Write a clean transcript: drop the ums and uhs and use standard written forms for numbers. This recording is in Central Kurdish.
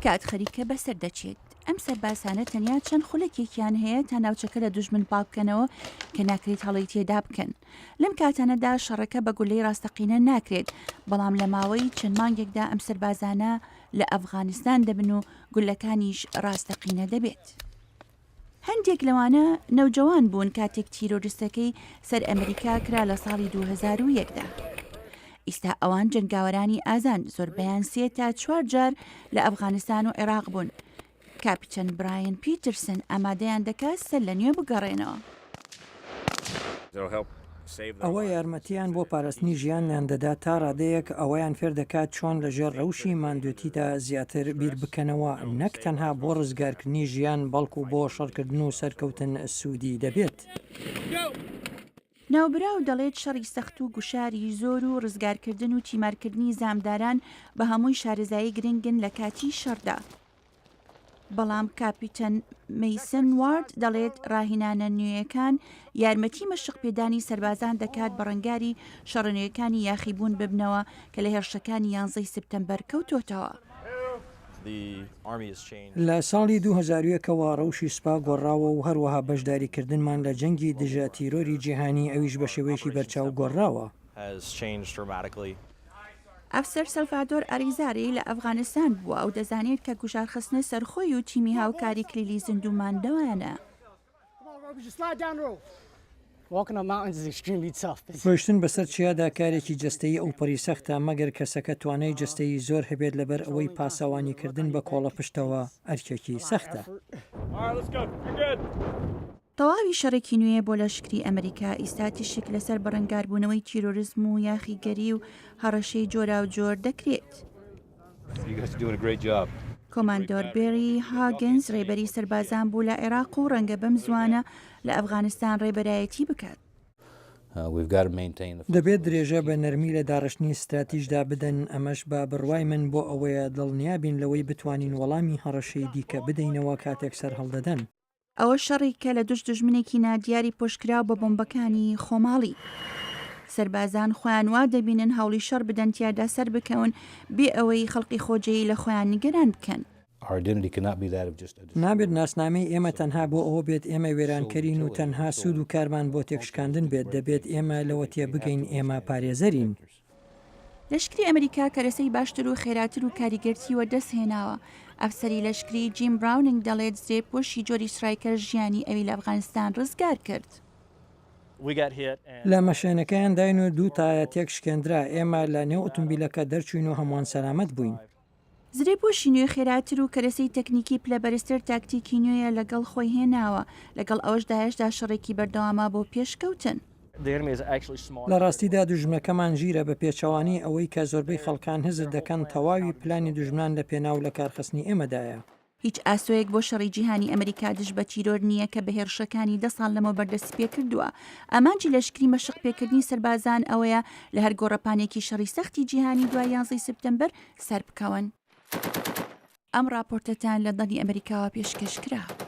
کات خەریکە بەسەر دەچێت. ئەم سەرباسانە تەنیا چەند خولێکێکیان هەیە تا ناوچەکە لە دوژمن پاکەنەوە کە ناکرێت هەڵی تێدا بکەن. لەم کاتانەدا شەڕەکە بە گولەی ڕاستەقینە ناکرێت، بەڵام لە ماوەی چەند مانگێکدا ئەم سەربازانە لە ئەفغانستان دەبن و گولەکانیش ڕاستەقینە دەبێت. هەندێک لەوانە نەوجەوان بوون کاتێک تیرۆریستەکەی سەر ئەمریکا کرا لە ساڵی 2001دا. ئیستا ئەوان جنگاوەرانی ئازان، زۆربەیان 3 تا 4 جار لە ئەفغانستان و عێراق بوون. کاپیتان براین پیترسن ئامادەیان دەکات سەر لە نوێ بگەڕێنەوە. ئەوە یارمەتیان بۆ پاراستنی ژیانیان دەدات تا ڕادەیەک ئەوەیان فێر دەکات چۆن لەژێر ڕەوشی ماندووتیدا زیاتر بیر بکەنەوە، نەک تەنها بۆ ڕزگارکردنی ژیان بەڵکو بۆ شەڕکردن و سەرکەوتن سوودی دەبێت. ناوبراو دەڵێت شەڕی سەخت و گوشاری زۆر و ڕزگارکردن و تیمارکردنی زامداران بە هەمووی شارەزایی گرنگن لە کاتی شەڕدا. بەڵام کاپیتان مەیسن وارد دەڵێت ڕاهینانە نوێیەکان یارمەتی مەشق پێدانی سەربازان دەکات بە ڕەنگاری شەڕنوێیەکانی یاخیبوون ببنەوە کە لە هێرشەکانی 11 سپتەمبەر کەوتۆتەوە. لە ساڵی 2001ەوە ڕەوشی سوپا گۆڕاوە و هەروەها بەشداریکردنمان لە جەنگی دژە تیرۆری جیهانی ئەویش بە شێوەیەکی بەرچاو گۆڕاوە. ئەفسەر سەلڤادۆر ئەریزاری لە ئەفغانستان بووە ئەو دەزانێت کە گوشارخستنە سەرخۆی و تیمی هاوکاری کلیلی زیندووماندەوانە. ڕۆیشتن بەسەر چیادا کارێکی جەستەیی ئەوپەری سەختە، مەگەر کەسەکە توانای جەستەیی زۆر هەبێت لەبەر ئەوەی پاسەوانیکردن بە کۆڵە پشتەوە ئەرکێکی سەختە. تەواوی شەڕێکی نوێ بۆ لەشکری ئەمریکا ئیستاتیشێک لەسەر بەڕەنگاربوونەوەی تیرۆریزم و یاخیگەری و هەڕەشەی جۆرا و جۆر دەکرێت. کۆماندۆر بێری هاگنز ڕێبەری سەربازان بوو لە عێراق و ڕەنگە بەم زوانە لە ئەفغانستان ڕێبەرایەتی بکات. دەبێت درێژە بە نەرمی لە داڕشتنی استراتیژدا بدەن، ئەمەش بە بڕوای من بۆ ئەوەیە دڵنیابین لەوەی بتوانین وەڵامی هەڕەشەی دیکە بدەینەوە کاتێک سەر هەڵدەدەن. ئەوە شەڕێکە لە دژمنێکی نادیاری پۆشکراو بە بۆمبەکانی خۆماڵی. سەربازان خۆیان وا دەبینن هەوڵی شەڕ بدەن تیادا سەر بکەون بێ ئەوەی خەڵقی خۆجەیی لە خۆیان نیگەران بکەن. نابێت ناسنامەی ئێمە تەنها بۆ ئەوە بێت ئێمە وێرانکەرین و تەنها سوود و کارمان بۆ تێکشکاندن بێت، دەبێت ئێمە لەوە تێ بگەین ئێمە پارێزەرین. لەشکری ئەمریکا کەرەسەی باشتر و خێراتر و کاریگەرتیوە دەست هێناوە. ئەفسەری لەشکری جیم براونینگ دەڵێت زێپۆشی جۆری سرایکەر ژیانی ئەوی لە ئەفغانستان ڕزگار کرد. لە مەشێنەکەیان داین و 2 تایە تێک شکێنرا، ئێمە لە نێو ئۆتۆمبیلەکە دەرچوین و هەمووان سەلامەت بووین. زرێپۆشی نوێ خێراتر و کەرەسەی تەکنیکی پلەبەرزتر تاکتیکی نوێیە لەگەڵ خۆی هێناوە، لەگەڵ ئەوەشدا هێشتا شەڕێکی بەردەوامە بۆ پێشکەوتن. لە ڕاستیدا دوژمنەکەمان ژیرە بە پێچەوانی ئەوەی کە زۆربەی خەڵکان هزر دەکەن تەواوی پلانی دوژمنان لە پێناو لە کارخستنی ئێمەدایە. هیچ ئاسۆیەک بۆ شەڕی جیهانی ئەمریکا دژ بە تیرۆر نییە کە بە هێرشەکانی 10 ساڵ لەمە بەردەست پێ کردووە. ئامانجی لەشکری مەشق پێکردنی سەربازان ئەوەیە لە هەر گۆڕەپانێکی شەڕی سەختی جیهانی دوای 11 سپتەمبەر سەر بکەون. ئەم راپۆرتەتان لە دڵی ئەمریکاوە پێشکەش کرا.